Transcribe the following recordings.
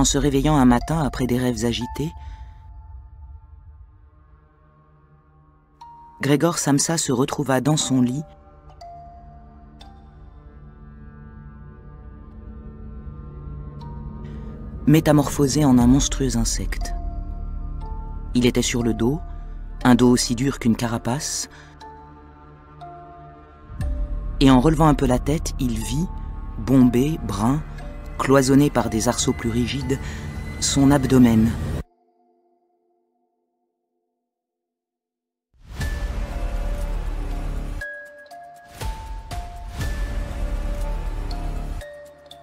En se réveillant un matin après des rêves agités, Grégor Samsa se retrouva dans son lit, métamorphosé en un monstrueux insecte. Il était sur le dos, un dos aussi dur qu'une carapace, et en relevant un peu la tête, il vit, bombé, brun, cloisonné par des arceaux plus rigides, son abdomen.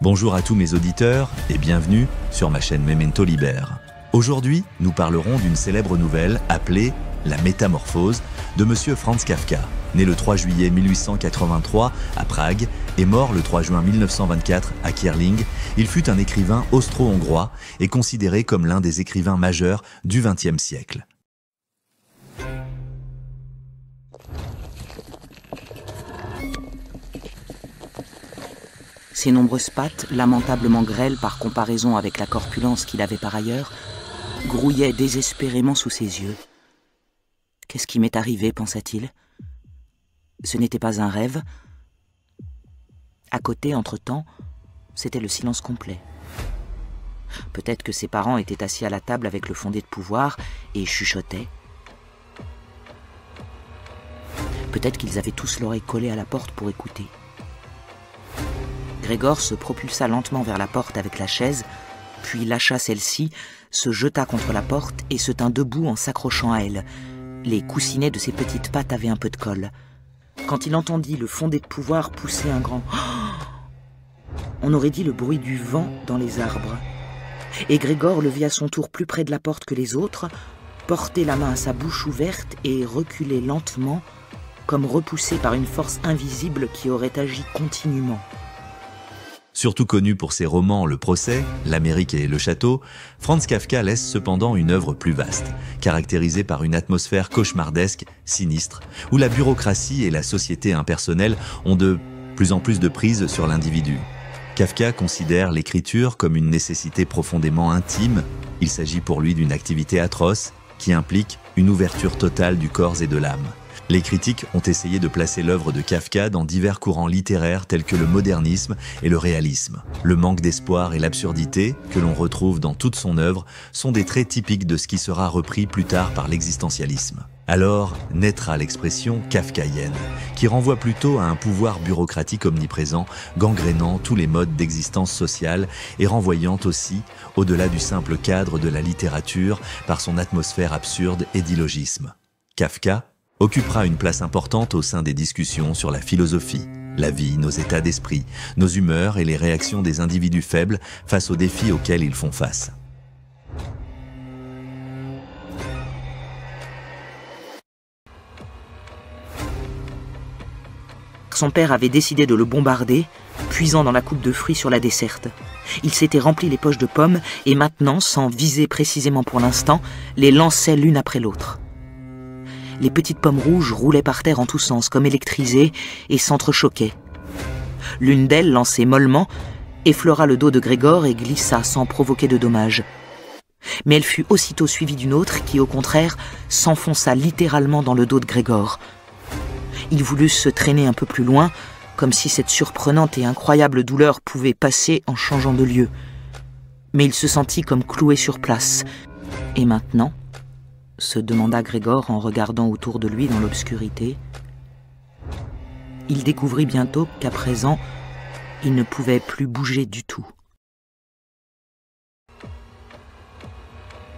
Bonjour à tous mes auditeurs et bienvenue sur ma chaîne Memento Liber. Aujourd'hui, nous parlerons d'une célèbre nouvelle appelée La Métamorphose de Monsieur Franz Kafka, né le 3 juillet 1883 à Prague et mort le 3 juin 1924 à Kierling. Il fut un écrivain austro-hongrois et considéré comme l'un des écrivains majeurs du XXe siècle. Ses nombreuses pattes, lamentablement grêles par comparaison avec la corpulence qu'il avait par ailleurs, grouillaient désespérément sous ses yeux. « Qu'est-ce qui m'est arrivé ?» pensa-t-il. Ce n'était pas un rêve. À côté, entre-temps, c'était le silence complet. Peut-être que ses parents étaient assis à la table avec le fondé de pouvoir et chuchotaient. Peut-être qu'ils avaient tous l'oreille collée à la porte pour écouter. Grégor se propulsa lentement vers la porte avec la chaise, puis lâcha celle-ci, se jeta contre la porte et se tint debout en s'accrochant à elle. Les coussinets de ses petites pattes avaient un peu de colle. Quand il entendit le fondé de pouvoir pousser un grand « on aurait dit le bruit du vent dans les arbres ». Et Grégor le vit à son tour plus près de la porte que les autres, porter la main à sa bouche ouverte et reculer lentement, comme repoussé par une force invisible qui aurait agi continuellement. Surtout connu pour ses romans Le Procès, L'Amérique et Le Château, Franz Kafka laisse cependant une œuvre plus vaste, caractérisée par une atmosphère cauchemardesque, sinistre, où la bureaucratie et la société impersonnelle ont de plus en plus de prise sur l'individu. Kafka considère l'écriture comme une nécessité profondément intime. Il s'agit pour lui d'une activité atroce qui implique une ouverture totale du corps et de l'âme. Les critiques ont essayé de placer l'œuvre de Kafka dans divers courants littéraires tels que le modernisme et le réalisme. Le manque d'espoir et l'absurdité, que l'on retrouve dans toute son œuvre, sont des traits typiques de ce qui sera repris plus tard par l'existentialisme. Alors naîtra l'expression kafkaïenne, qui renvoie plutôt à un pouvoir bureaucratique omniprésent, gangrénant tous les modes d'existence sociale et renvoyant aussi au-delà du simple cadre de la littérature par son atmosphère absurde et d'illogisme. Kafka occupera une place importante au sein des discussions sur la philosophie, la vie, nos états d'esprit, nos humeurs et les réactions des individus faibles face aux défis auxquels ils font face. Son père avait décidé de le bombarder, puisant dans la coupe de fruits sur la desserte. Il s'était rempli les poches de pommes et maintenant, sans viser précisément pour l'instant, les lançait l'une après l'autre. Les petites pommes rouges roulaient par terre en tous sens, comme électrisées, et s'entrechoquaient. L'une d'elles, lancée mollement, effleura le dos de Grégor et glissa sans provoquer de dommages. Mais elle fut aussitôt suivie d'une autre qui, au contraire, s'enfonça littéralement dans le dos de Grégor. Il voulut se traîner un peu plus loin, comme si cette surprenante et incroyable douleur pouvait passer en changeant de lieu. Mais il se sentit comme cloué sur place. Et maintenant, se demanda Grégor en regardant autour de lui dans l'obscurité. Il découvrit bientôt qu'à présent, il ne pouvait plus bouger du tout.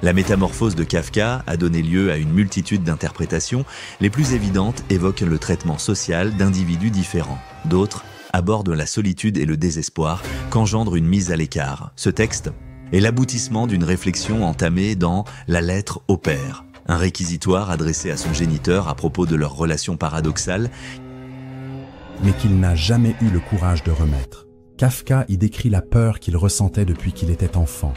La métamorphose de Kafka a donné lieu à une multitude d'interprétations. Les plus évidentes évoquent le traitement social d'individus différents. D'autres abordent la solitude et le désespoir qu'engendre une mise à l'écart. Ce texte est l'aboutissement d'une réflexion entamée dans La lettre au père, un réquisitoire adressé à son géniteur à propos de leur relation paradoxale, mais qu'il n'a jamais eu le courage de remettre. Kafka y décrit la peur qu'il ressentait depuis qu'il était enfant,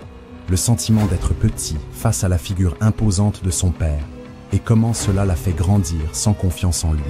le sentiment d'être petit face à la figure imposante de son père, et comment cela l'a fait grandir sans confiance en lui.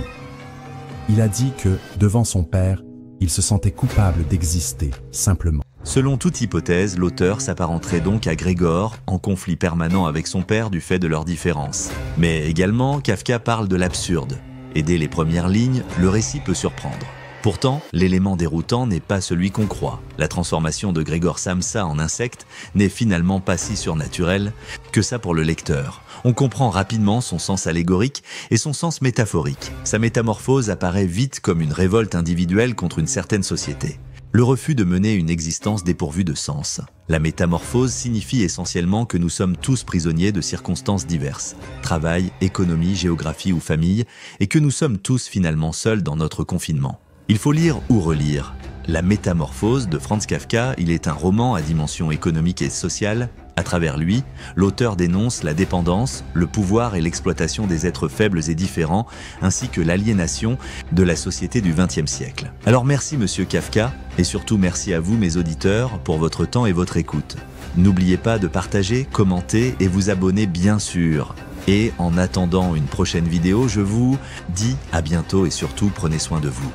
Il a dit que, devant son père, il se sentait coupable d'exister, simplement. Selon toute hypothèse, l'auteur s'apparenterait donc à Grégor, en conflit permanent avec son père du fait de leurs différences. Mais également, Kafka parle de l'absurde. Et dès les premières lignes, le récit peut surprendre. Pourtant, l'élément déroutant n'est pas celui qu'on croit. La transformation de Grégor Samsa en insecte n'est finalement pas si surnaturelle que ça pour le lecteur. On comprend rapidement son sens allégorique et son sens métaphorique. Sa métamorphose apparaît vite comme une révolte individuelle contre une certaine société. Le refus de mener une existence dépourvue de sens. La métamorphose signifie essentiellement que nous sommes tous prisonniers de circonstances diverses, travail, économie, géographie ou famille, et que nous sommes tous finalement seuls dans notre confinement. Il faut lire ou relire. La Métamorphose de Franz Kafka, il est un roman à dimension économique et sociale. À travers lui, l'auteur dénonce la dépendance, le pouvoir et l'exploitation des êtres faibles et différents, ainsi que l'aliénation de la société du XXe siècle. Alors merci Monsieur Kafka, et surtout merci à vous mes auditeurs pour votre temps et votre écoute. N'oubliez pas de partager, commenter et vous abonner bien sûr. Et en attendant une prochaine vidéo, je vous dis à bientôt et surtout prenez soin de vous.